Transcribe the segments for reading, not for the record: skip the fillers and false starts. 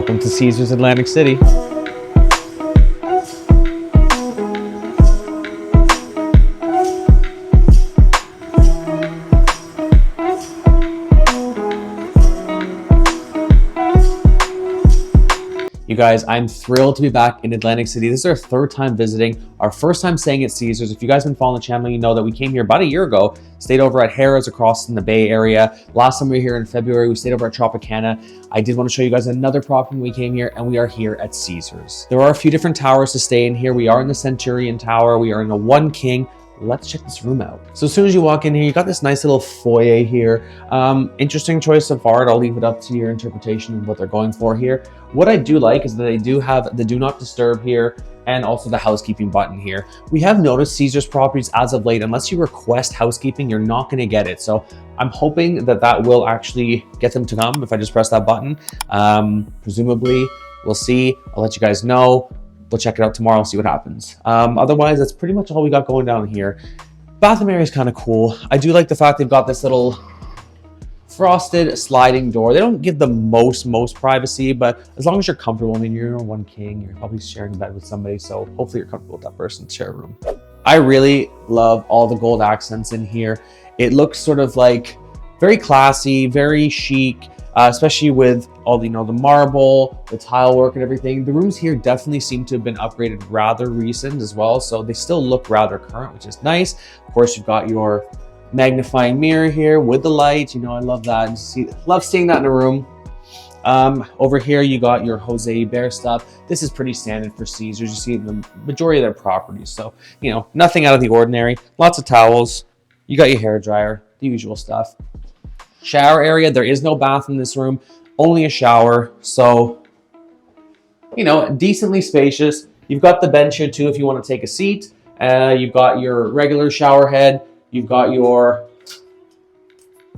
Welcome to Caesars Atlantic City. You guys, I'm thrilled to be back in Atlantic City. This is our third time visiting, our first time staying at Caesars. If you guys have been following the channel, you know that we came here about a year ago, stayed over at Harrah's across in the Bay Area. Last time we were here in February, we stayed over at Tropicana. I did want to show you guys another property when we came here, and we are here at Caesars. There are a few different towers to stay in here. We are in the Centurion Tower. We are in a One King. Let's check this room out. So as soon as you walk in here, you got this nice little foyer here. Interesting choice so far. I'll leave it up to your interpretation of what they're going for here. What I do like is that they do have the do not disturb here and also the housekeeping button here. We have noticed Caesars properties as of late, unless you request housekeeping, you're not gonna get it. So I'm hoping that that will actually get them to come if I just press that button. Presumably, we'll see. I'll let you guys know. We'll check it out tomorrow, see what happens. Otherwise, that's pretty much all we got going down here. Bathroom area is kind of cool. I do like the fact they've got this little frosted sliding door. They don't give the most privacy, but as long as you're comfortable, I mean, you're in a One King, you're probably sharing a bed with somebody, so hopefully you're comfortable with that person to share a room. I really love all the gold accents in here. It looks sort of like very classy, very chic, especially with all, you know, the marble, the tile work and everything. The rooms here definitely seem to have been upgraded rather recent as well, so they still look rather current, which is nice. Of course, you've got your magnifying mirror here with the light. You know, I love that. And love seeing that in a room. Over here, you got your Jose Bear stuff. This is pretty standard for Caesars. You see it in the majority of their properties, so you know, nothing out of the ordinary. Lots of towels. You got your hair dryer, the usual stuff. Shower area, there is no bath in this room, only a shower, so you know, decently spacious. You've got the bench here too if you want to take a seat. You've got your regular shower head. You've got your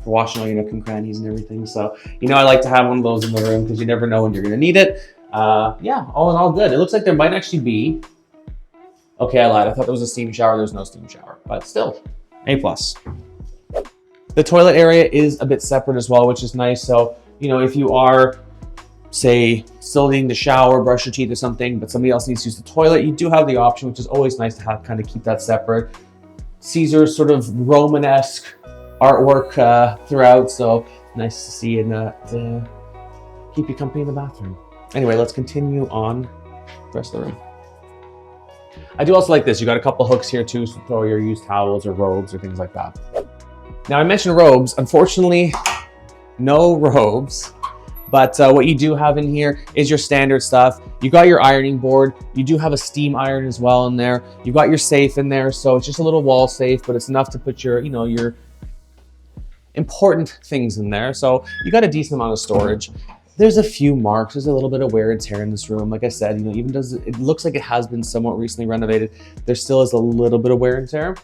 for washing all your nook and crannies and everything. So you know, I like to have one of those in the room because you never know when you're going to need it. Yeah, all in all, good. It looks like there might actually be. Okay, I lied. I thought there was a steam shower. There's no steam shower, but still, A+. The toilet area is a bit separate as well, which is nice. So, you know, if you are, say, still needing to shower, brush your teeth or something, but somebody else needs to use the toilet, you do have the option, which is always nice to have, kind of keep that separate. Caesar's sort of Romanesque artwork throughout, so nice to see and to keep you company in the bathroom. Anyway, let's continue on the rest of the room. I do also like this. You got a couple hooks here too, so throw your used towels or robes or things like that. Now, I mentioned robes. Unfortunately, no robes, but what you do have in here is your standard stuff. You got your ironing board. You do have a steam iron as well in there. You got your safe in there, so it's just a little wall safe, but it's enough to put your, you know, your important things in there. So you got a decent amount of storage. There's a few marks. There's a little bit of wear and tear in this room. Like I said, you know, even does it looks like it has been somewhat recently renovated. There still is a little bit of wear and tear.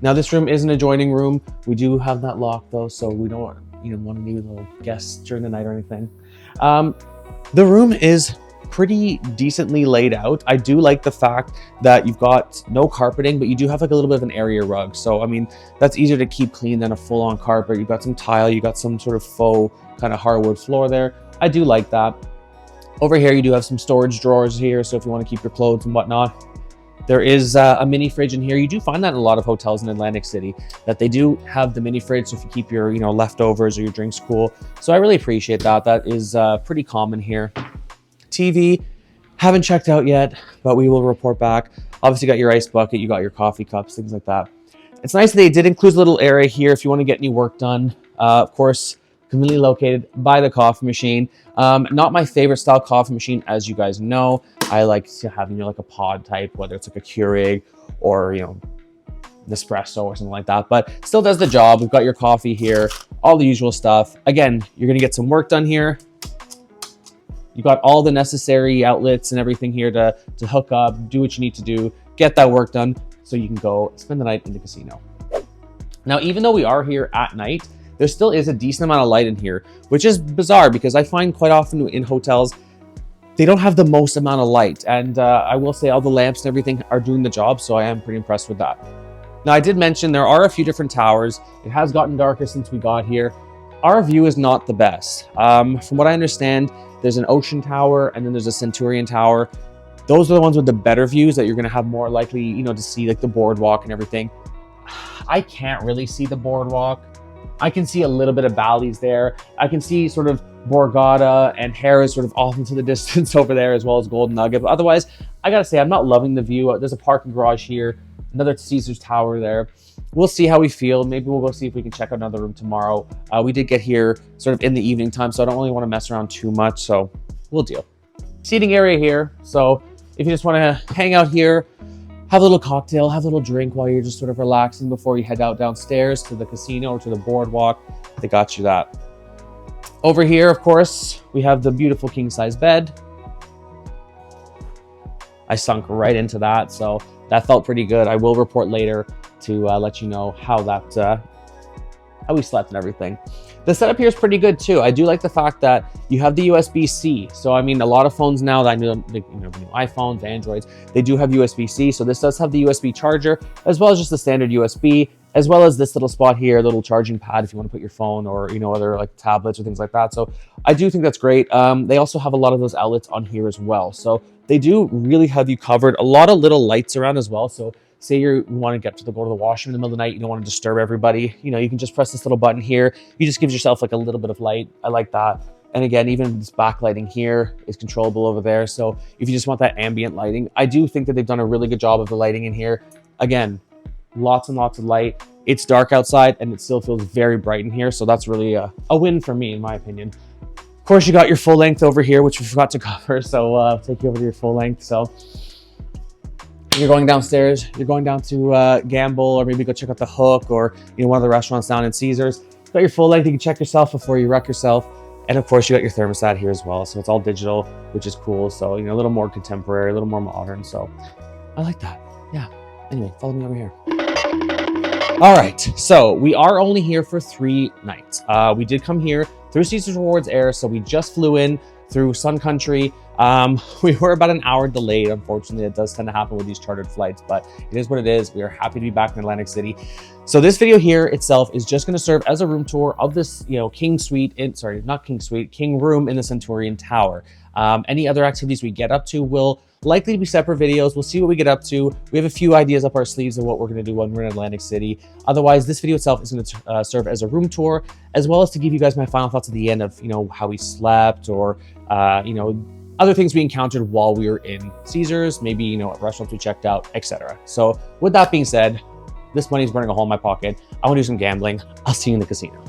Now, this room is an adjoining room. We do have that lock though, so we don't want to need little guests during the night or anything. The room is pretty decently laid out. I do like the fact that you've got no carpeting, but you do have like a little bit of an area rug. So, I mean, that's easier to keep clean than a full-on carpet. You've got some tile, you got some sort of faux kind of hardwood floor there. I do like that. Over here, you do have some storage drawers here. So if you want to keep your clothes and whatnot. There is a mini fridge in here. You do find that in a lot of hotels in Atlantic City, that they do have the mini fridge, so if you keep your, you know, leftovers or your drinks cool. So I really appreciate that. That is pretty common here. TV, haven't checked out yet, but we will report back. Obviously, you got your ice bucket, you got your coffee cups, things like that. It's nice that they did include a little area here if you want to get any work done. Of course, conveniently located by the coffee machine. Not my favorite style coffee machine, as you guys know. I like to have, you know, like a pod type, whether it's like a Keurig or, you know, Nespresso or something like that, but still does the job. We've got your coffee here, all the usual stuff. Again, you're gonna get some work done here. You got all the necessary outlets and everything here to hook up, do what you need to do, get that work done so you can go spend the night in the casino. Now, even though we are here at night, there still is a decent amount of light in here, which is bizarre because I find quite often in hotels, they don't have the most amount of light. And I will say all the lamps and everything are doing the job, so I am pretty impressed with that. Now, I did mention there are a few different towers. It has gotten darker since we got here. our view is not the best. From what I understand, there's an Ocean Tower and then there's a Centurion Tower. Those are the ones with the better views that you're going to have more likely, you know, to see like the boardwalk and everything. I can't really see the boardwalk. I can see a little bit of Bally's there. I can see sort of Borgata and Harris sort of off into the distance over there, as well as Golden Nugget. But otherwise, I gotta say, I'm not loving the view. There's a parking garage here, another Caesars Tower there. We'll see how we feel. Maybe we'll go see if we can check out another room tomorrow. We did get here sort of in the evening time, so I don't really want to mess around too much, so we'll deal. Seating area here. So if you just want to hang out here, have a little cocktail, have a little drink while you're just sort of relaxing before you head out downstairs to the casino or to the boardwalk, they got you that. Over here, of course, we have the beautiful king-size bed. I sunk right into that, so that felt pretty good. I will report later to let you know how we slept and everything. The setup here is pretty good too. I do like the fact that you have the USB-C. So I mean, a lot of phones now that I know, you know, iPhones, Androids, they do have USB-C. So this does have the USB charger, as well as just the standard USB, as well as this little spot here, little charging pad if you want to put your phone or, you know, other like tablets or things like that. So I do think that's great. They also have a lot of those outlets on here as well. So they do really have you covered. A lot of little lights around as well. So say you want to go to the washroom in the middle of the night, you don't want to disturb everybody, you know, you can just press this little button here. You just gives yourself like a little bit of light. I like that. And again, even this backlighting here is controllable over there. So if you just want that ambient lighting, I do think that they've done a really good job of the lighting in here. Again, lots and lots of light. It's dark outside and it still feels very bright in here. So that's really a win for me, in my opinion. Of course, you got your full length over here, which we forgot to cover. So I'll take you over to your full length. So you're going downstairs, you're going down to Gamble, or maybe go check out the Hook, or, you know, one of the restaurants down in Caesars. You got your full length, you can check yourself before you wreck yourself. And of course, you got your thermostat here as well. So it's all digital, which is cool. So, you know, a little more contemporary, a little more modern. So I like that. Yeah. Anyway, follow me over here. All right. So we are only here for 3 nights. We did come here through Caesars Rewards Air. So we just flew in through Sun Country. We were about an hour delayed. Unfortunately, it does tend to happen with these chartered flights, but it is what it is. We are happy to be back in Atlantic City. So this video here itself is just going to serve as a room tour of this, you know, King room in the Centurion Tower. Any other activities we get up to will likely be separate videos. We'll see what we get up to. We have a few ideas up our sleeves of what we're going to do when we're in Atlantic City. Otherwise, this video itself is going to serve as a room tour, as well as to give you guys my final thoughts at the end of, you know, how we slept, or, you know, other things we encountered while we were in Caesars, maybe, you know, what restaurants we checked out, etc. So with that being said, this money is burning a hole in my pocket. I want to do some gambling. I'll see you in the casino.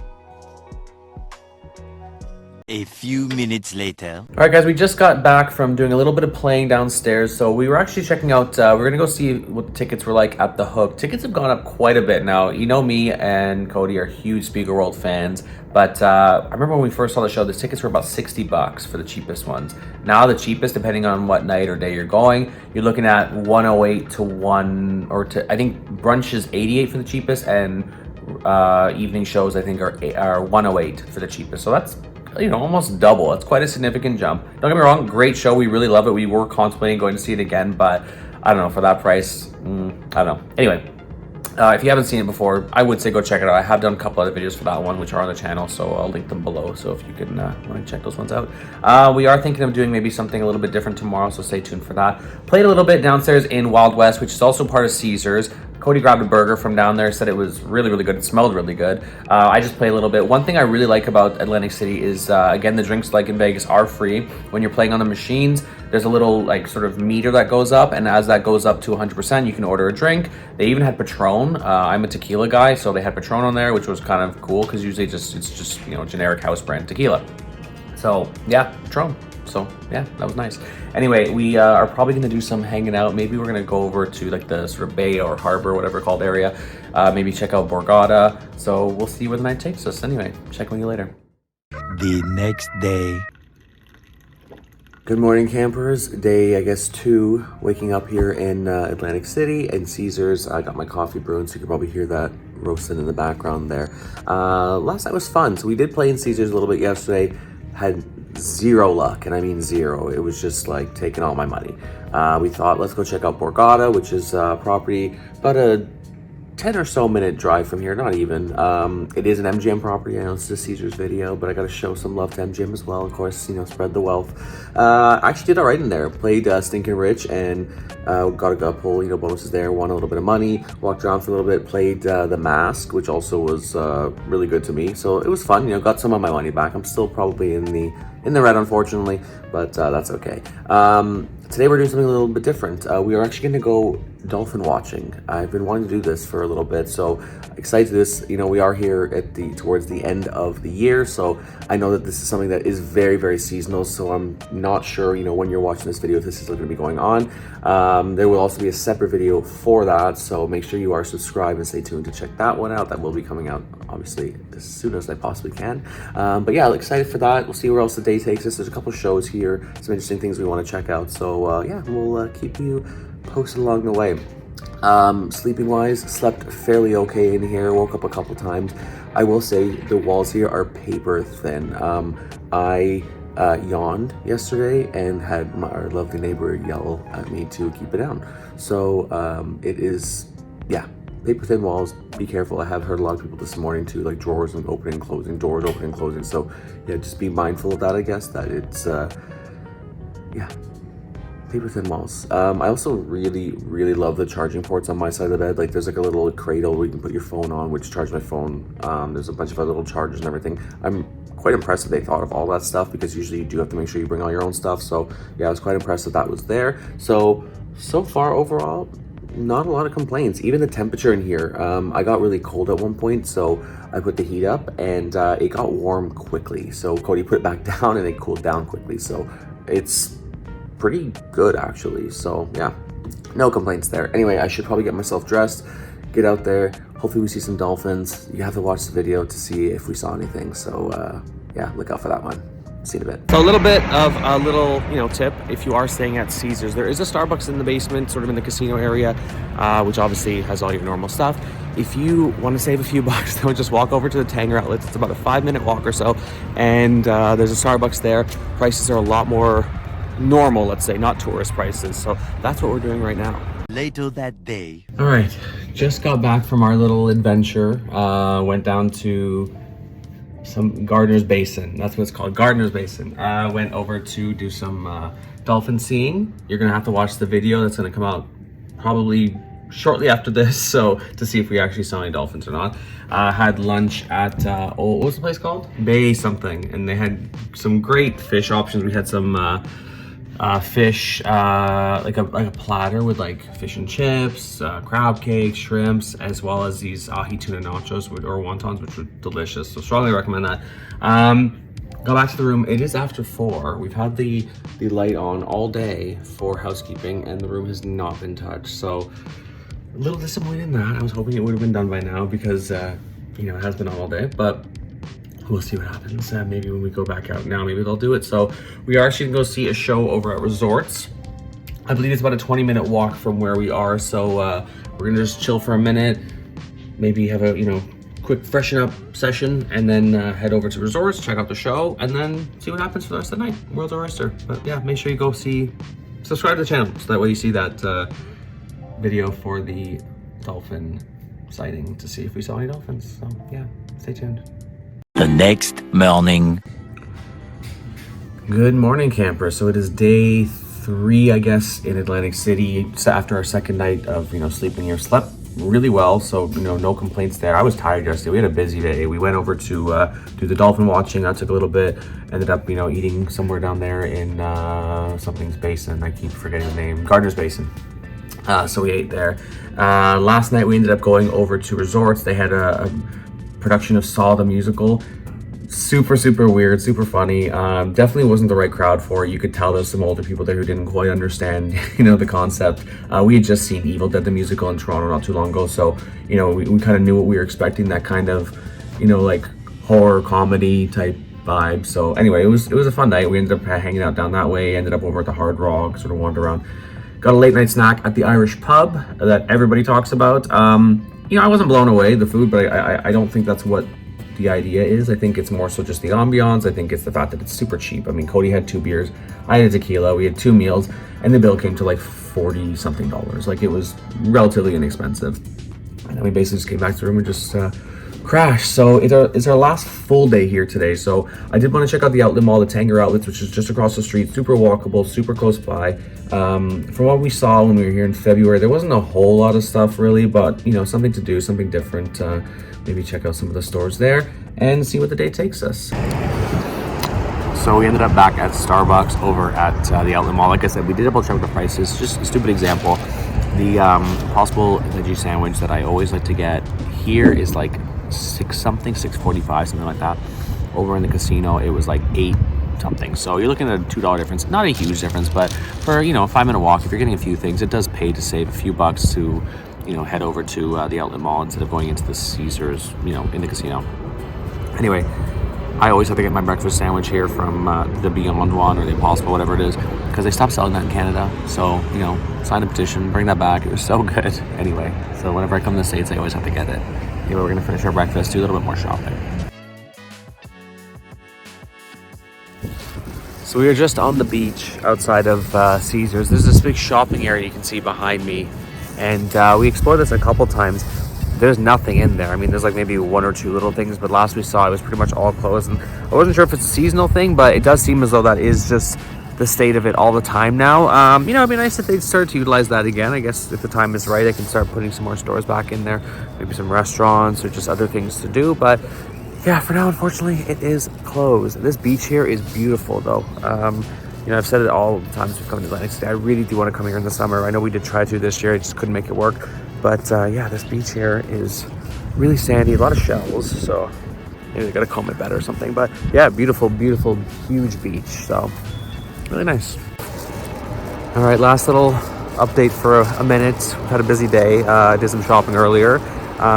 A few minutes later. All right, guys, we just got back from doing a little bit of playing downstairs. So we were actually checking out, we're going to go see what the tickets were like at the Hook. Tickets have gone up quite a bit now. You know, me and Cody are huge Speaker World fans, but I remember when we first saw the show, the tickets were about $60 for the cheapest ones. Now the cheapest, depending on what night or day you're going, you're looking at 108 to I think brunch is 88 for the cheapest, and evening shows I think are 108 for the cheapest. So that's, you know, almost double. It's quite a significant jump. Don't get me wrong, great show. We really love it. We were contemplating going to see it again, but I don't know, for that price, I don't know. Anyway, if you haven't seen it before, I would say go check it out. I have done a couple other videos for that one, which are on the channel, so I'll link them below. So if you can want to check those ones out. We are thinking of doing maybe something a little bit different tomorrow, so stay tuned for that. Played a little bit downstairs in Wild West, which is also part of Caesars. Cody grabbed a burger from down there, said it was really, really good. It smelled really good. I just played a little bit. One thing I really like about Atlantic City is, again, the drinks, like in Vegas, are free. When you're playing on the machines, there's a little like sort of meter that goes up, and as that goes up to 100%, you can order a drink. They even had Patron. I'm a tequila guy, so they had Patron on there, which was kind of cool because usually it's just, you know, generic house brand tequila. So yeah, Patron. So yeah, that was nice. Anyway, we are probably going to do some hanging out. Maybe we're going to go over to like the sort of bay or harbor, whatever called area. Maybe check out Borgata. So we'll see where the night takes us. Anyway, check with you later. The next day. Good morning, campers. Day, I guess, 2, waking up here in Atlantic City and Caesars. I got my coffee brewing, so you can probably hear that roasting in the background there. Last night was fun. So we did play in Caesars a little bit yesterday. Had zero luck, and I mean zero. It was just like taking all my money. We thought, let's go check out Borgata, which is a property about a 10 or so minute drive from here, not even. It is an MGM property. I know it's a Caesars video, but I got to show some love to MGM as well. Of course, you know, spread the wealth. I actually did all right in there. Played Stinkin' Rich and got a couple, you know, bonuses there. Won a little bit of money. Walked around for a little bit. Played The Mask, which also was really good to me. So it was fun. You know, got some of my money back. I'm still probably in the red, unfortunately, but that's okay. Today we're doing something a little bit different. We are actually going to go dolphin watching. I've been wanting to do this for a little bit, so excited to this. You know, we are here towards the end of the year, so I know that this is something that is very, very seasonal. So I'm not sure, you know, when you're watching this video, if this is going to be going on. There will also be a separate video for that, so make sure you are subscribed and stay tuned to check that one out. That will be coming out, obviously, as soon as I possibly can. But yeah, excited for that. We'll see where else the day takes us. There's a couple shows here, some interesting things we want to check out. So yeah, we'll keep you posted along the way. Sleeping wise, slept fairly okay in here. Woke up a couple times. I will say the walls here are paper thin. I yawned yesterday and had our lovely neighbor yell at me to keep it down. So it is, yeah, paper thin walls. Be careful. I have heard a lot of people this morning too, like drawers and opening and closing, doors opening and closing. So yeah, just be mindful of that, I guess, that it's yeah, paper thin walls. I also really, really love the charging ports on my side of the bed. Like there's like a little cradle where you can put your phone on, which charges my phone. There's a bunch of other little chargers and everything. I'm quite impressed that they thought of all that stuff, because usually you do have to make sure you bring all your own stuff. So yeah, I was quite impressed that was there. So far overall, not a lot of complaints. Even the temperature in here, I got really cold at one point, so I put the heat up and it got warm quickly. So Cody put it back down and it cooled down quickly. So it's pretty good actually. So yeah, no complaints there. Anyway, I should probably get myself dressed, get out there. Hopefully we see some dolphins. You have to watch the video to see if we saw anything. So yeah, look out for that one. See you in a bit. So a little bit of a little, you know, tip. If you are staying at Caesars, there is a Starbucks in the basement, sort of in the casino area, which obviously has all your normal stuff. If you want to save a few bucks, don't just walk over to the Tanger Outlets. It's about a 5-minute walk or so, and there's a Starbucks there. Prices are a lot more normal, let's say, not tourist prices. So that's what we're doing right now. Later that day. All right, just got back from our little adventure. Went down to some Gardner's Basin. That's what it's called, Gardner's Basin. Went over to do some dolphin seeing. You're gonna have to watch the video that's gonna come out probably shortly after this, so to see if we actually saw any dolphins or not. Had lunch at what was the place called? Bay something, and they had some great fish options. We had some fish, like a platter with like fish and chips, crab cake, shrimps, as well as these ahi tuna nachos or wontons, which were delicious. So strongly recommend that. Go back to the room. It is after 4. We've had the light on all day for housekeeping, and the room has not been touched. So a little disappointed in that. I was hoping it would have been done by now, because you know, it has been on all day, but we'll see what happens. Maybe when we go back out now, maybe they'll do it. So we are actually gonna go see a show over at Resorts. I believe it's about a 20-minute walk from where we are. So we're gonna just chill for a minute, maybe have a, you know, quick freshen up session, and then head over to Resorts, check out the show, and then see what happens for the rest of the night. World's Oyster. But yeah, make sure you go subscribe to the channel, so that way you see that video for the dolphin sighting, to see if we saw any dolphins. So yeah, stay tuned. The next morning. Good morning, campers. So it is day 3, I guess, in Atlantic City. It's after our second night of, you know, sleeping here. Slept really well, so, you know, no complaints there. I was tired yesterday. We had a busy day. We went over to do the dolphin watching. That took a little bit. Ended up, you know, eating somewhere down there in something's basin. I keep forgetting the name. Gardner's Basin. So we ate there. Last night we ended up going over to Resorts. They had a production of Saw the Musical. Super weird, super funny. Definitely wasn't the right crowd for it. You could tell there's some older people there who didn't quite understand, you know, the concept. We had just seen Evil Dead the Musical in Toronto not too long ago, so, you know, we kind of knew what we were expecting, that kind of, you know, like horror comedy type vibe. So anyway, it was a fun night. We ended up hanging out down that way, ended up over at the Hard Rock, sort of wandered around. Got a late night snack at the Irish pub that everybody talks about. You know, I wasn't blown away, the food, but I don't think that's what the idea is. I think it's more so just the ambiance. I think it's the fact that it's super cheap. I mean, Cody had 2 beers, I had a tequila, we had 2 meals, and the bill came to like $40 something. Like, it was relatively inexpensive. And then we basically just came back to the room and just crashed. So it's our last full day here today. So I did want to check out the outlet mall, the Tanger Outlets, which is just across the street, super walkable, super close by. From what we saw when we were here in February, there wasn't a whole lot of stuff really, but you know, something to do, something different. Maybe check out some of the stores there and see what the day takes us. So we ended up back at Starbucks over at the outlet mall. Like I said, we did double check the prices. Just a stupid example. The Impossible veggie sandwich that I always like to get here is like $6 something, $6.45, something like that. Over in the casino, it was like $8 something. So you're looking at a $2 difference. Not a huge difference, but for, you know, a 5-minute walk, if you're getting a few things, it does pay to save a few bucks to, you know, head over to the outlet mall instead of going into the Caesars, you know, in the casino. Anyway, I always have to get my breakfast sandwich here from the Beyond one or the Impossible, whatever it is, because they stopped selling that in Canada. So, you know, sign a petition, bring that back. It was so good. Anyway, so whenever I come to the States, I always have to get it. Anyway, we're gonna finish our breakfast, do a little bit more shopping. So we are just on the beach outside of Caesars. There's this big shopping area you can see behind me. And we explored this a couple times. There's nothing in there. I mean, there's like maybe 1 or 2 little things, but last we saw it was pretty much all closed. And I wasn't sure if it's a seasonal thing, but it does seem as though that is just the state of it all the time now. You know, it'd be nice if they'd start to utilize that again. I guess if the time is right, I can start putting some more stores back in there, maybe some restaurants or just other things to do. But yeah, for now, unfortunately, it is closed. This beach here is beautiful though. You know, I've said it all the times we've come to Atlantic City. I really do want to come here in the summer. I know we did try to this year. I just couldn't make it work. But yeah, this beach here is really sandy, a lot of shells. So maybe they got to comb it better or something. But yeah, beautiful, beautiful, huge beach. So really nice. All right, last little update for a minute. We've had a busy day. I did some shopping earlier,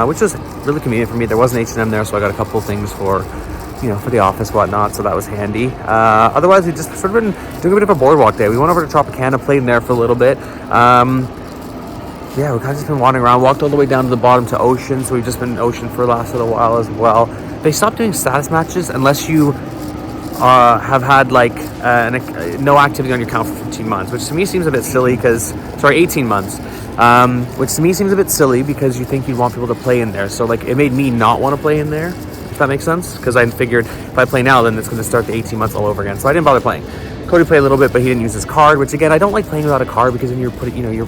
which was really convenient for me. There was an H&M there, so I got a couple of things for, you know, for the office, whatnot, so that was handy. Otherwise, we just sort of been doing a bit of a boardwalk day. We went over to Tropicana, played in there for a little bit. Yeah, we've kind of just been wandering around, walked all the way down to the bottom to Ocean, so we've just been in Ocean for the last little while as well. They stopped doing status matches unless you have had like no activity on your account for 15 months, which to me seems a bit silly because, sorry, 18 months. Which to me seems a bit silly because you think you'd want people to play in there. So like it made me not want to play in there, if that makes sense, because I figured if I play now, then it's going to start the 18 months all over again. So I didn't bother playing. Cody played a little bit, but he didn't use his card, which again, I don't like playing without a card because then you're putting, you know, you're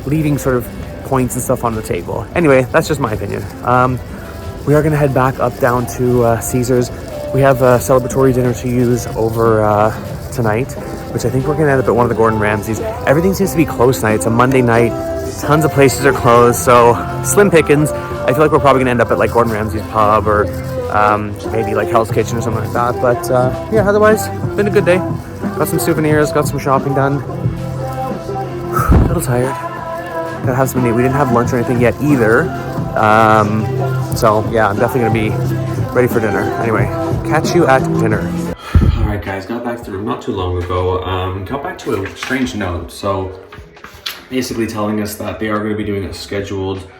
leaving sort of points and stuff on the table. Anyway, that's just my opinion. We are going to head back up down to Caesars. We have a celebratory dinner to use over tonight, which I think we're going to end up at one of the Gordon Ramsays. Everything seems to be closed tonight. It's a Monday night. Tons of places are closed, so slim pickings. I feel like we're probably going to end up at like Gordon Ramsay's Pub or maybe like Hell's Kitchen or something like that. But yeah, otherwise, been a good day. Got some souvenirs, got some shopping done. A little tired. Gotta have something to eat. We didn't have lunch or anything yet either. So yeah, I'm definitely gonna be ready for dinner. Anyway, catch you at dinner. All right, guys, got back to the room not too long ago. Got back to a strange note. So basically telling us that they are going to be doing a scheduled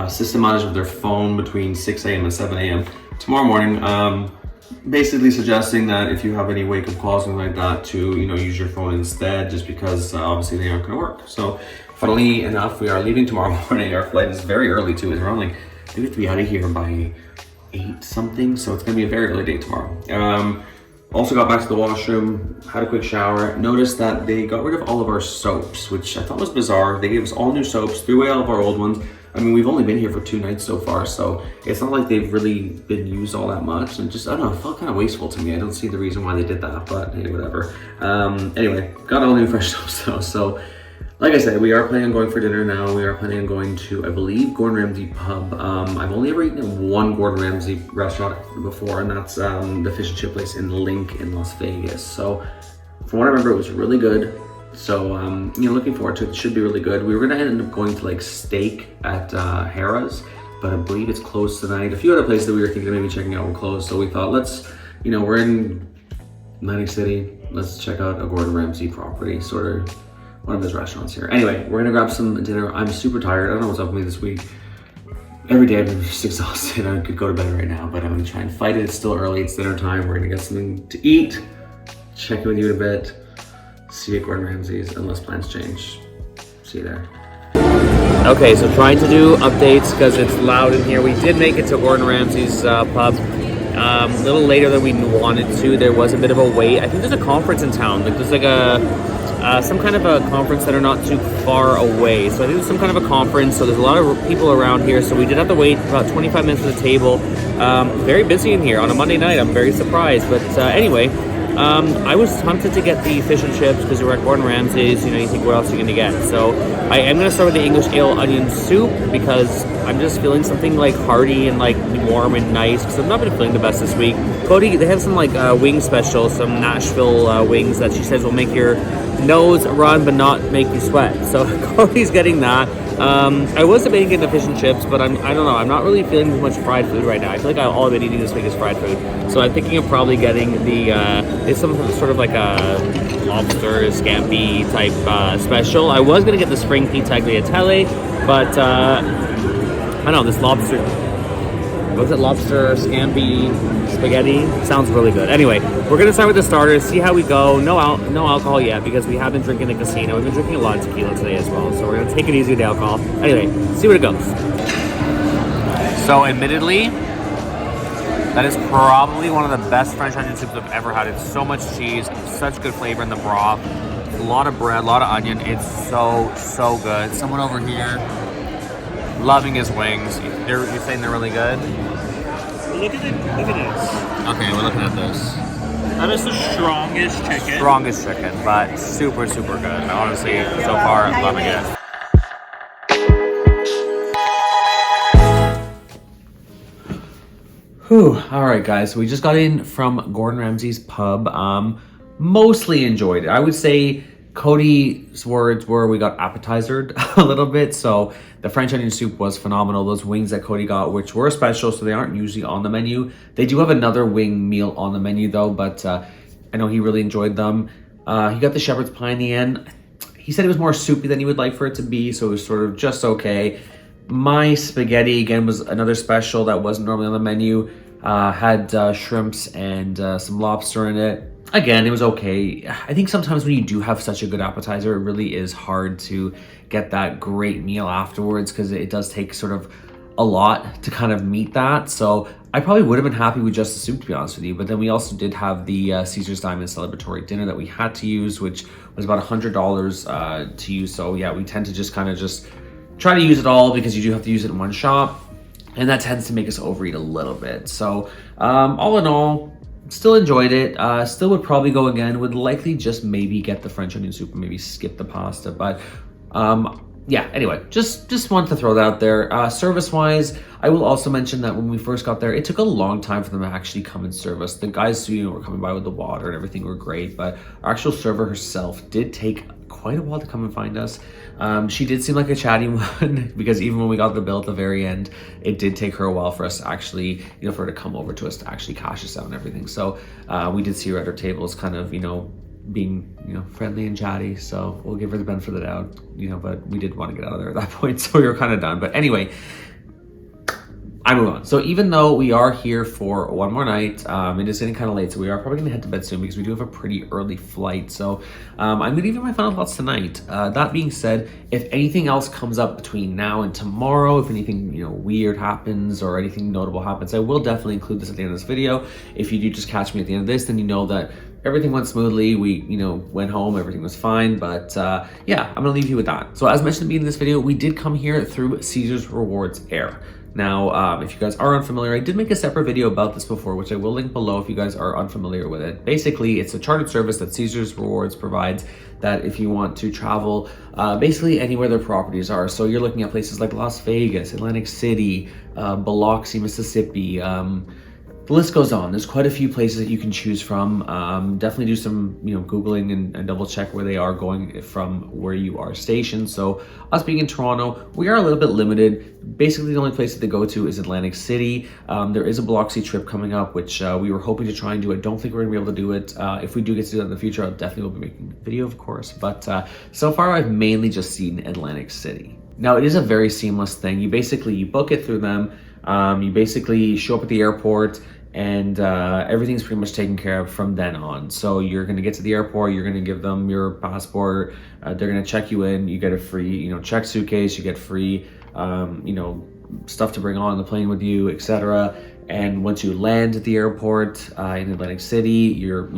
system outage of their phone between 6 a.m. and 7 a.m. tomorrow morning. Basically suggesting that if you have any wake-up calls or something like that, to, you know, use your phone instead, just because obviously they aren't going to work. So funnily enough, we are leaving tomorrow morning. Our flight is very early too. It's around like, we have to be out of here by 8 something, so it's going to be a very early day tomorrow. Also got back to the washroom, had a quick shower, noticed that they got rid of all of our soaps, which I thought was bizarre. They gave us all new soaps, threw away all of our old ones. I mean, we've only been here for 2 nights so far, so it's not like they've really been used all that much. And just, I don't know, it felt kind of wasteful to me. I don't see the reason why they did that, but hey, whatever. Anyway, got all new fresh soaps though. So like I said, we are planning on going for dinner now. We are planning on going to, I believe, Gordon Ramsay Pub. I've only ever eaten at one Gordon Ramsay restaurant before, and that's the fish and chip place in Link in Las Vegas. So from what I remember, it was really good. So, you know, looking forward to it. It should be really good. We were going to end up going to like steak at Harrah's, but I believe it's closed tonight. A few other places that we were thinking of maybe checking out were closed. So we thought, let's, you know, we're in Atlantic City. Let's check out a Gordon Ramsay property, sort of one of his restaurants here. Anyway, we're going to grab some dinner. I'm super tired. I don't know what's up with me this week. Every day I've been just exhausted. I could go to bed right now, but I'm going to try and fight it. It's still early. It's dinner time. We're going to get something to eat. Check in with you in a bit. See you at Gordon Ramsay's unless plans change. See you there. Okay, so trying to do updates because it's loud in here. We did make it to Gordon Ramsay's pub. A little later than we wanted to. There was a bit of a wait. I think there's a conference in town. Like there's like a some kind of a conference that are not too far away. So I think there's some kind of a conference. So there's a lot of people around here. So we did have to wait about 25 minutes for the table. Very busy in here on a Monday night. I'm very surprised. But anyway, I was tempted to get the fish and chips because we were at Gordon Ramsay's. You know, you think what else are you going to get? So I am going to start with the English ale onion soup because I'm just feeling something like hearty and like warm and nice because I've not been feeling the best this week. Cody, they have some like wing specials, some Nashville wings that she says will make your nose run but not make you sweat. So Cody's getting that. I was debating getting the fish and chips, but I don't know. I'm not really feeling too much fried food right now. I feel like all I've been eating this week is fried food. So I'm thinking of probably getting the it's some sort of like a lobster scampi type special. I was gonna get the spring pea tagliatelle, but I don't know, this lobster. Was it lobster scampi spaghetti? Sounds really good. Anyway, we're gonna start with the starters, see how we go. No alcohol yet because we have been drinking the casino. We've been drinking a lot of tequila today as well, so we're gonna take it easy with the alcohol. Anyway, see where it goes. So, admittedly, that is probably one of the best French onion soups I've ever had. It's so much cheese, such good flavor in the broth, a lot of bread, a lot of onion. It's so good. Someone over here loving his wings. You're saying they're really good? Look at this. Okay, we're looking at this. That is the strongest chicken. Strongest chicken, but super good. Honestly, so far, loving it. Whew. All right, guys. So we just got in from Gordon Ramsay's pub. Mostly enjoyed it. I would say Cody's words were we got appetizered a little bit. So the French onion soup was phenomenal. Those wings that Cody got, which were special, so they aren't usually on the menu. They do have another wing meal on the menu though, but I know he really enjoyed them. He got the shepherd's pie in the end. He said it was more soupy than he would like for it to be, so it was sort of just okay. My spaghetti, again, was another special that wasn't normally on the menu. Had shrimps and some lobster in it. Again, it was okay. I think sometimes when you do have such a good appetizer, it really is hard to get that great meal afterwards because it does take sort of a lot to kind of meet that. So I probably would have been happy with just the soup, to be honest with you. But then we also did have the Caesar's Diamond celebratory dinner that we had to use, which was about $100 to use. So yeah, we tend to just kind of just try to use it all because you do have to use it in one shop. And that tends to make us overeat a little bit. So all in all, still enjoyed it. Still would probably go again. Would likely just maybe get the French onion soup and maybe skip the pasta. But yeah, anyway, just wanted to throw that out there. Service-wise, I will also mention that when we first got there, it took a long time for them to actually come and serve us. The guys, were coming by with the water and everything were great, but our actual server herself did take quite a while to come and find us. She did seem like a chatty one because even when we got the bill at the very end, it did take her a while for us to actually, for her to come over to us to actually cash us out and everything. So we did see her at her tables kind of, being, friendly and chatty. So we'll give her the benefit of the doubt, but we did want to get out of there at that point. So we were kind of done. But anyway, I move on. So even though we are here for one more night, it is getting kind of late, so we are probably going to head to bed soon because we do have a pretty early flight. So I'm going to give you my final thoughts tonight. That being said, if anything else comes up between now and tomorrow, if anything weird happens or anything notable happens, I will definitely include this at the end of this video. If you do just catch me at the end of this, then you know that everything went smoothly. We, went home, everything was fine, but yeah, I'm gonna leave you with that. So as mentioned at the beginning of this video, we did come here through Caesar's Rewards Air. Now, if you guys are unfamiliar, I did make a separate video about this before, which I will link below if you guys are unfamiliar with it. Basically, it's a chartered service that Caesar's Rewards provides that if you want to travel basically anywhere their properties are. So you're looking at places like Las Vegas, Atlantic City, Biloxi, Mississippi, the list goes on. There's quite a few places that you can choose from. Definitely do some, Googling and double check where they are going from where you are stationed. So us being in Toronto, we are a little bit limited. Basically, the only place that they go to is Atlantic City. There is a Biloxi trip coming up, which we were hoping to try and do. I don't think we're gonna be able to do it. If we do get to do that in the future, I'll definitely will be making a video, of course. But so far, I've mainly just seen Atlantic City. Now, it is a very seamless thing. You book it through them. You basically show up at the airport, and everything's pretty much taken care of from then on. So you're going to get to the airport, you're going to give them your passport, they're going to check you in, you get a free, check suitcase, you get free, stuff to bring on the plane with you, etc. And once you land at the airport in Atlantic City, your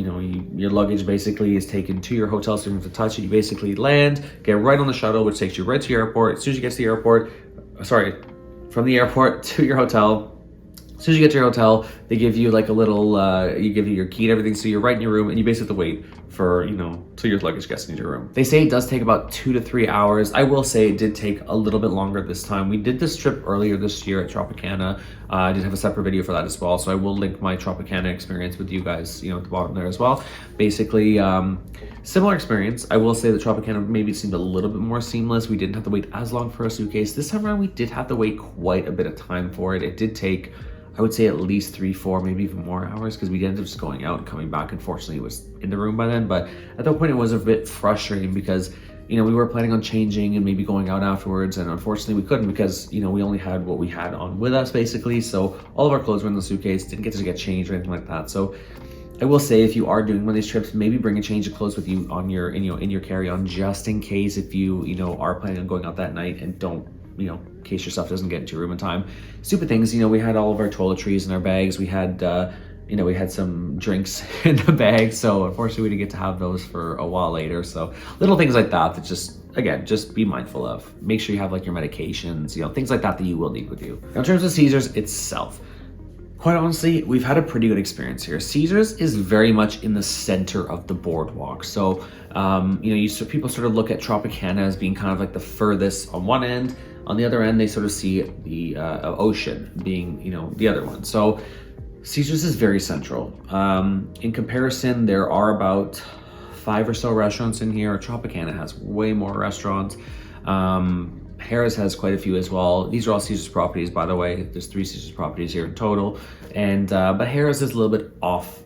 luggage basically is taken to your hotel, so you don't have to touch it. You basically land, get right on the shuttle, which takes you right to your airport. As soon as you get to the airport, from the airport to your hotel. As soon as you get to your hotel, they give you like a little, you give you your key and everything, so you're right in your room, and you basically have to wait for, till your luggage gets into your room. They say it does take about 2 to 3 hours. I will say it did take a little bit longer this time. We did this trip earlier this year at Tropicana. I did have a separate video for that as well, so I will link my Tropicana experience with you guys, at the bottom there as well. Basically, similar experience. I will say that Tropicana maybe seemed a little bit more seamless. We didn't have to wait as long for a suitcase. This time around, we did have to wait quite a bit of time for it. It did take, I would say, at least 3, 4, maybe even more hours, because we ended up just going out and coming back. Unfortunately, it was in the room by then, but at that point it was a bit frustrating because we were planning on changing and maybe going out afterwards, and unfortunately we couldn't because we only had what we had on with us basically. So all of our clothes were in the suitcase, didn't get to get changed or anything like that. So I will say, if you are doing one of these trips, maybe bring a change of clothes with you on your in your carry-on, just in case if you are planning on going out that night and don't, in case your stuff doesn't get into your room in time. Stupid things, we had all of our toiletries in our bags. We had, we had some drinks in the bag. So unfortunately we didn't get to have those for a while later. So little things like that just, again, just be mindful of. Make sure you have like your medications, things like that you will need with you. Now, in terms of Caesars itself, quite honestly, we've had a pretty good experience here. Caesars is very much in the center of the boardwalk. So, people sort of look at Tropicana as being kind of like the furthest on one end. On the other end, they sort of see the ocean being, the other one. So Caesars is very central. In comparison, there are about 5 or so restaurants in here. Tropicana has way more restaurants. Harrah's has quite a few as well. These are all Caesars properties, by the way. There's 3 Caesars properties here in total. And but Harrah's is a little bit off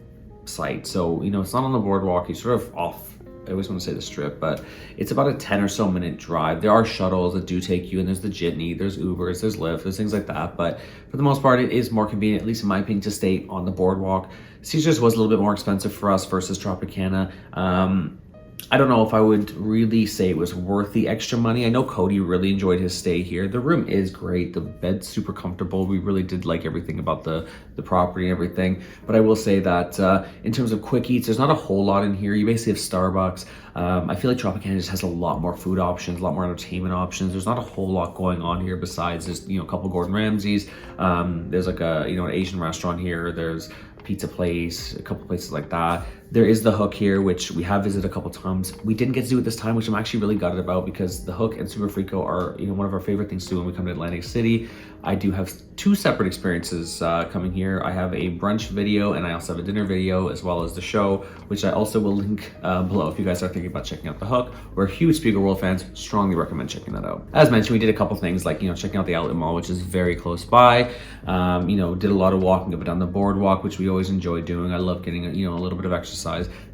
site. So, it's not on the boardwalk. You're sort of off, I always want to say the strip, but it's about a 10 or so minute drive. There are shuttles that do take you, and there's the Jitney, there's Ubers, there's Lyft, there's things like that. But for the most part, it is more convenient, at least in my opinion, to stay on the boardwalk. Caesars was a little bit more expensive for us versus Tropicana. I don't know if I would really say it was worth the extra money. I know Cody really enjoyed his stay here. The room is great. The bed's super comfortable. We really did like everything about the property and everything. But I will say that in terms of quick eats, there's not a whole lot in here. You basically have Starbucks. I feel like Tropicana just has a lot more food options, a lot more entertainment options. There's not a whole lot going on here besides there's, a couple Gordon Ramsays. There's like a, an Asian restaurant here. There's pizza place, a couple places like that. There is the Hook here, which we have visited a couple times. We didn't get to do it this time, which I'm actually really gutted about, because the Hook and Super Frico are, one of our favorite things to do when we come to Atlantic City. I do have 2 separate experiences coming here. I have a brunch video, and I also have a dinner video, as well as the show, which I also will link below if you guys are thinking about checking out the Hook. We're huge Spiegel World fans, strongly recommend checking that out. As mentioned, we did a couple things like, checking out the Outlet Mall, which is very close by. Did a lot of walking up and down the boardwalk, which we always enjoy doing. I love getting, a little bit of exercise.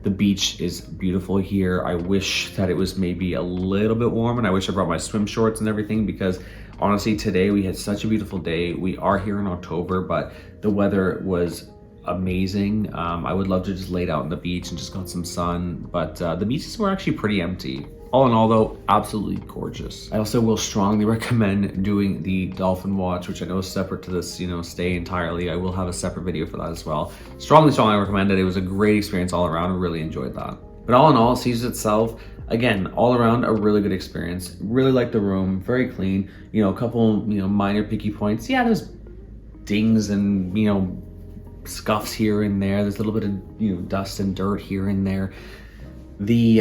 The beach is beautiful here. I wish that it was maybe a little bit warm, and I wish I brought my swim shorts and everything, because honestly, today we had such a beautiful day. We are here in October, but the weather was amazing. I would love to just lay out on the beach and just got some sun, but the beaches were actually pretty empty. All in all, though, absolutely gorgeous. I also will strongly recommend doing the dolphin watch, which I know is separate to this, stay entirely. I will have a separate video for that as well. Strongly recommend it. It was a great experience all around. I really enjoyed that. But all in all, Caesars itself, again, all around a really good experience. Really liked the room, very clean. A couple, minor picky points. Yeah, there's dings and, scuffs here and there. There's a little bit of, dust and dirt here and there. The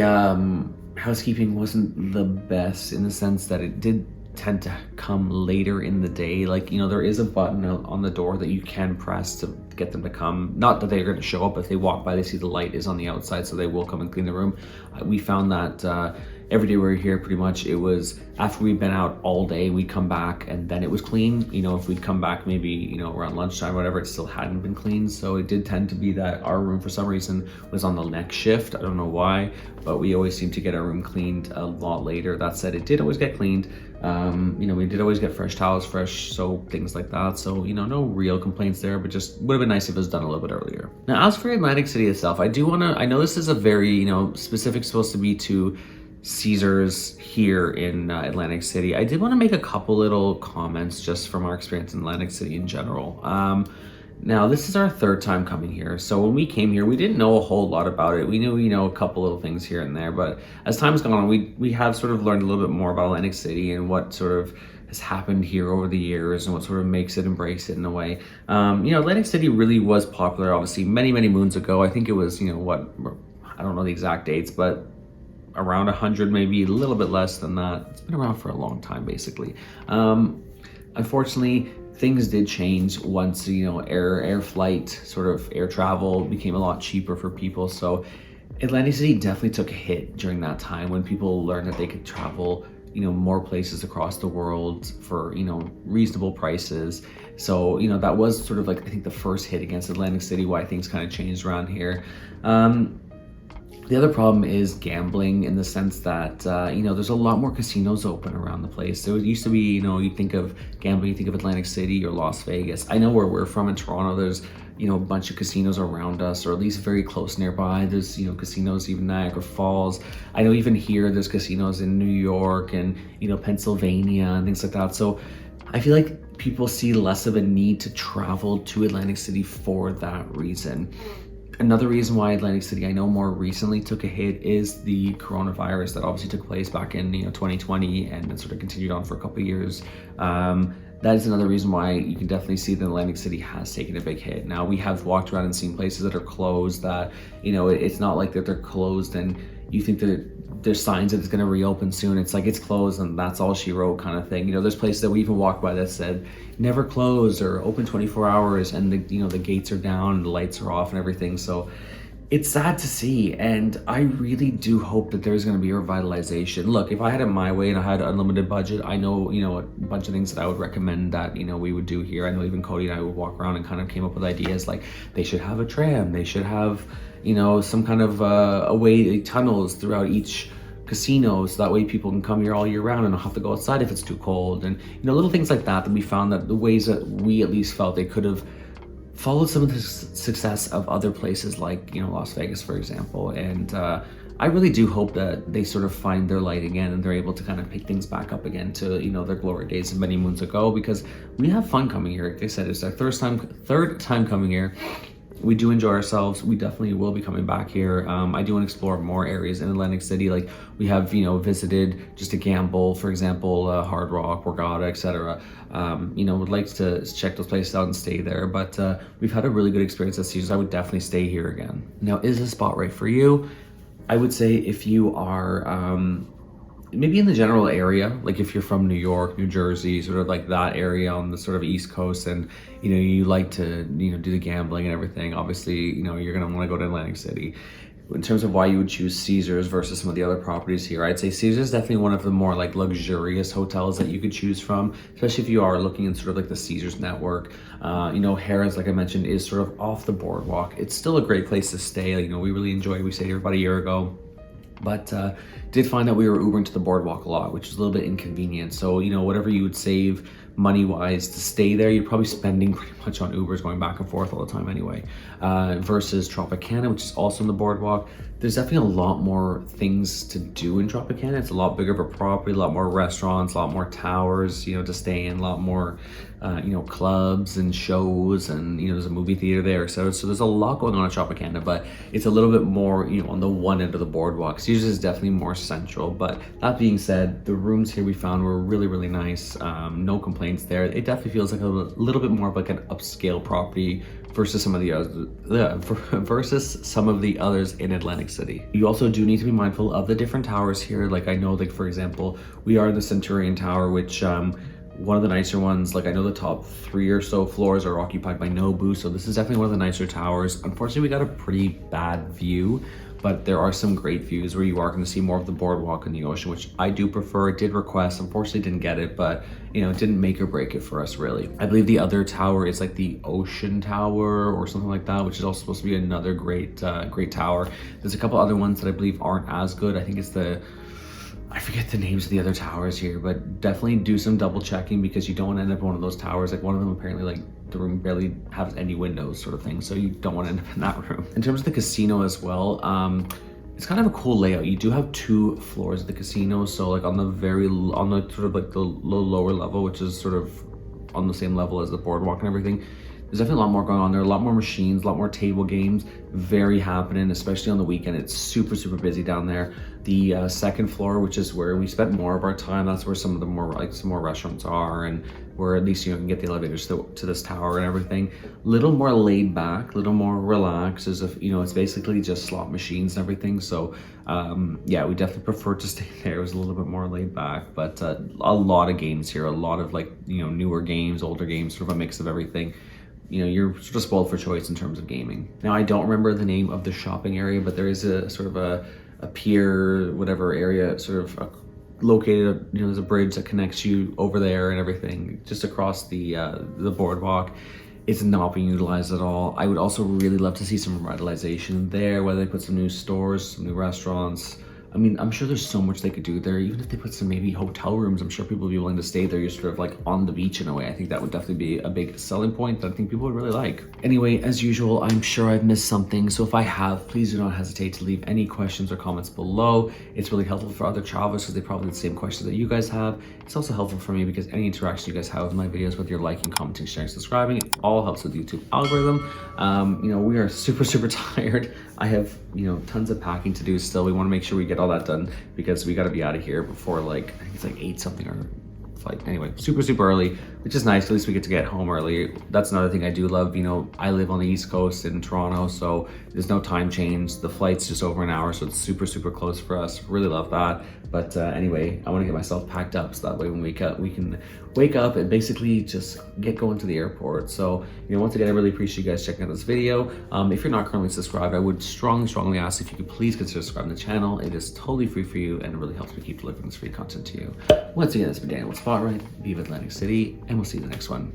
housekeeping wasn't the best, in the sense that it did tend to come later in the day. Like, there is a button on the door that you can press to get them to come. Not that they're going to show up. If they walk by, they see the light is on the outside, so they will come and clean the room. We found that every day we were here, pretty much it was after we'd been out all day, we'd come back and then it was clean. You know, if we'd come back maybe, you know, around lunchtime or whatever, it still hadn't been cleaned. So it did tend to be that our room for some reason was on the next shift. I don't know why, but we always seem to get our room cleaned a lot later. That said, it did always get cleaned. You know, we did always get fresh towels, fresh soap, things like that. So, you know, no real complaints there, but just would have been nice if it was done a little bit earlier. Now, as for Atlantic City itself, I know this is a very, you know, specific, supposed to be to Caesars here in Atlantic City. I did want to make a couple little comments just from our experience in Atlantic City in general. Now, this is our third time coming here. So when we came here, we didn't know a whole lot about it. We knew, you know, a couple little things here and there, but as time's gone on, we have sort of learned a little bit more about Atlantic City and what sort of has happened here over the years and what sort of makes it and breaks it in a way. You know, Atlantic City really was popular, obviously, many, many moons ago. I think it was, you know, what, I don't know the exact dates, but around 100, maybe a little bit less than that. It's been around for a long time, basically. Unfortunately, things did change once, you know, air flight, sort of air travel became a lot cheaper for people. So Atlantic City definitely took a hit during that time when people learned that they could travel, you know, more places across the world for, you know, reasonable prices. So, you know, that was sort of like, I think, the first hit against Atlantic City, why things kind of changed around here. The other problem is gambling, in the sense that, you know, there's a lot more casinos open around the place. So it used to be, you know, you think of gambling, you think of Atlantic City or Las Vegas. I know where we're from in Toronto, there's, you know, a bunch of casinos around us, or at least very close nearby. There's, you know, casinos, even Niagara Falls. I know even here there's casinos in New York and, you know, Pennsylvania and things like that. So I feel like people see less of a need to travel to Atlantic City for that reason. Another reason why Atlantic City, I know, more recently took a hit is the coronavirus that obviously took place back in, you know, 2020 and then sort of continued on for a couple of years. That is another reason why you can definitely see that Atlantic City has taken a big hit. Now, we have walked around and seen places that are closed that, you know, it's not like that they're closed and you think that there's signs that it's going to reopen soon. It's like it's closed and that's all she wrote kind of thing. You know, there's places that we even walked by that said never closed or open 24 hours and the, you know, the gates are down and the lights are off and everything. So it's sad to see, and I really do hope that there's going to be a revitalization. Look, if I had it my way and I had an unlimited budget, I know, you know, a bunch of things that I would recommend that, you know, we would do here. I know even Cody and I would walk around and kind of came up with ideas like they should have a tram, they should have, you know, some kind of tunnels throughout each casino, so that way people can come here all year round and not have to go outside if it's too cold. And, you know, little things like that we found that the ways that we at least felt they could have followed some of the success of other places like, you know, Las Vegas, for example. And I really do hope that they sort of find their light again and they're able to kind of pick things back up again to, you know, their glory days of many moons ago, because we have fun coming here. Like I said, it's our third time coming here. We do enjoy ourselves. We definitely will be coming back here. I do want to explore more areas in Atlantic City. Like we have, you know, visited just to gamble, for example, Hard Rock, Borgata, etc. You know, would like to check those places out and stay there. But we've had a really good experience at Caesars. I would definitely stay here again. Now, is this spot right for you? I would say if you are maybe in the general area, like if you're from New York, New Jersey, sort of like that area on the sort of East Coast, and, you know, you like to, you know, do the gambling and everything, obviously, you know, you're going to want to go to Atlantic City. In terms of why you would choose Caesars versus some of the other properties here, I'd say Caesars is definitely one of the more like luxurious hotels that you could choose from, especially if you are looking in sort of like the Caesars network. You know, Harrah's, like I mentioned, is sort of off the boardwalk. It's still a great place to stay. You know, we really enjoyed, we stayed here about a year ago. But did find that we were Ubering to the boardwalk a lot, which is a little bit inconvenient. So, you know, whatever you would save money-wise to stay there, you're probably spending pretty much on Ubers going back and forth all the time anyway. Versus Tropicana, which is also on the boardwalk. There's definitely a lot more things to do in Tropicana. It's a lot bigger of a property, a lot more restaurants, a lot more towers, you know, to stay in, a lot more, you know, clubs and shows, and, you know, there's a movie theater there. So there's a lot going on in Tropicana, but it's a little bit more, you know, on the one end of the boardwalk. Caesars is definitely more central. But that being said, the rooms here we found were really, really nice. No complaints there. It definitely feels like a little bit more of like an upscale property versus some of the others in Atlantic City. You also do need to be mindful of the different towers here. Like I know, like for example, we are in the Centurion Tower, which one of the nicer ones. Like I know the top 3 or so floors are occupied by Nobu, so this is definitely one of the nicer towers. Unfortunately, we got a pretty bad view but there are some great views where you are going to see more of the boardwalk and the ocean, which I do prefer. Did request, unfortunately didn't get it, but you know, it didn't make or break it for us really. I believe the other tower is like the Ocean Tower or something like that, which is also supposed to be another great tower. There's a couple other ones that I believe aren't as good. I think it's I forget the names of the other towers here, but definitely do some double checking, because you don't want to end up in one of those towers. Like one of them apparently, like the room barely has any windows sort of thing, so you don't want to end up in that room. In terms of the casino as well, it's kind of a cool layout. You do have 2 floors of the casino, so like on the sort of like the lower level, which is sort of on the same level as the boardwalk and everything, there's definitely a lot more going on there, a lot more machines, a lot more table games, very happening, especially on the weekend. It's super, super busy down there. The second floor, which is where we spent more of our time, that's where some of the more restaurants are, and where at least you can get the elevators to this tower and everything. Little more laid back, little more relaxed, as if, you know, it's basically just slot machines and everything. So yeah, we definitely prefer to stay there. It was a little bit more laid back, but a lot of games here, a lot of like, you know, newer games, older games, sort of a mix of everything. You know, you're sort of spoiled for choice in terms of gaming. Now, I don't remember the name of the shopping area, but there is a sort of a pier, whatever area, sort of located, you know, there's a bridge that connects you over there and everything, just across the boardwalk. It's not being utilized at all. I would also really love to see some revitalization there, whether they put some new stores, some new restaurants. I mean, I'm sure there's so much they could do there. Even if they put some maybe hotel rooms, I'm sure people would be willing to stay there. You're sort of like on the beach in a way. I think that would definitely be a big selling point that I think people would really like. Anyway, as usual, I'm sure I've missed something. So if I have, please do not hesitate to leave any questions or comments below. It's really helpful for other travelers because they probably have the same questions that you guys have. It's also helpful for me because any interaction you guys have with my videos, whether you're liking, commenting, sharing, subscribing, it all helps with the YouTube algorithm. You know, we are super, super tired. I have, you know, tons of packing to do still. We want to make sure we get all that done because we got to be out of here before, like, I think it's like 8 something or flight. Anyway, super, super early, which is nice. At least we get to get home early. That's another thing I do love. You know, I live on the East Coast in Toronto, so there's no time change. The flight's just over an hour, so it's super, super close for us. Really love that. But anyway, I want to get myself packed up so that way when we can wake up and basically just get going to the airport. So, you know, once again, I really appreciate you guys checking out this video. If you're not currently subscribed, I would strongly ask if you could please consider subscribing to the channel. It is totally free for you and it really helps me keep delivering this free content to you. Once again, this has been Daniel with Spotlight, Viva Atlantic City, and we'll see you in the next one.